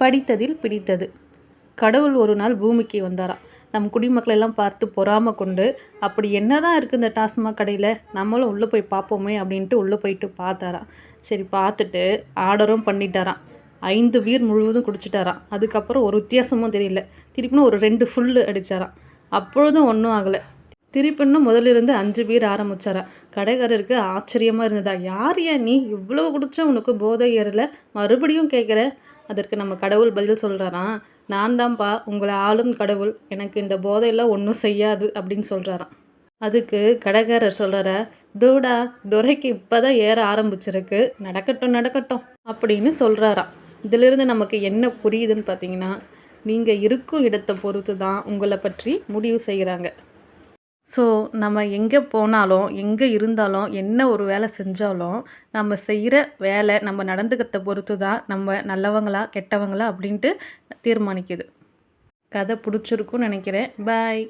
படித்ததில் பிடித்தது. கடவுள் ஒரு நாள் பூமிக்கு வந்தாராம். நம் குடிமக்கள் எல்லாம் பார்த்து பொறாமை கொண்டு, அப்படி என்னதான் இருக்குது இந்த டாஸ்மாக் கடையில், நம்மளும் உள்ளே போய் பார்ப்போமே அப்படின்ட்டு உள்ளே போயிட்டு பார்த்தாராம். சரி பார்த்துட்டு ஆர்டரும் பண்ணிட்டாராம். 5 பீர் முழுவதும் குடிச்சிட்டாராம். அதுக்கப்புறம் ஒரு வித்தியாசமும் தெரியல. திருப்பினும் ஒரு 2 ஃபுல்லு அடித்தாராம். அப்பொழுதும் ஒன்றும் ஆகலை. திருப்பின்னும் முதலிருந்து 5 பீர் ஆரம்பிச்சாராம். கடைக்காரருக்கு ஆச்சரியமாக இருந்ததா, யார் நீ இவ்வளோ குடிச்சா உனக்கு போதை ஏறல, மறுபடியும் கேட்குற? அதற்கு நம்ம கடவுள் பதில் சொல்கிறாராம், நான் தான்ப்பா உங்களை ஆளும் கடவுள், எனக்கு இந்த போதையெல்லாம் ஒன்றும் செய்யாது அப்படின்னு சொல்கிறாராம். அதுக்கு கடைக்காரர் சொல்கிறாரா, தூடா துரைக்கு இப்போ தான் ஏற ஆரம்பிச்சிருக்கு, நடக்கட்டும் நடக்கட்டும் அப்படின்னு சொல்கிறாராம். இதிலிருந்து நமக்கு என்ன புரியுதுன்னு பார்த்தீங்கன்னா, நீங்கள் இருக்கும் இடத்தை பொறுத்து தான் உங்களை பற்றி முடிவு செய்கிறாங்க. ஸோ நம்ம எங்கே போனாலும், எங்கே இருந்தாலும், என்ன ஒரு வேலை செஞ்சாலும், நம்ம செய்கிற வேலை, நம்ம நடந்துக்கிறத பொறுத்து தான் நம்ம நல்லவங்களா, கெட்டவங்களா அப்படின்ட்டு தீர்மானிக்குது. கதை பிடிச்சிருக்குன்னு நினைக்கிறேன். பாய்.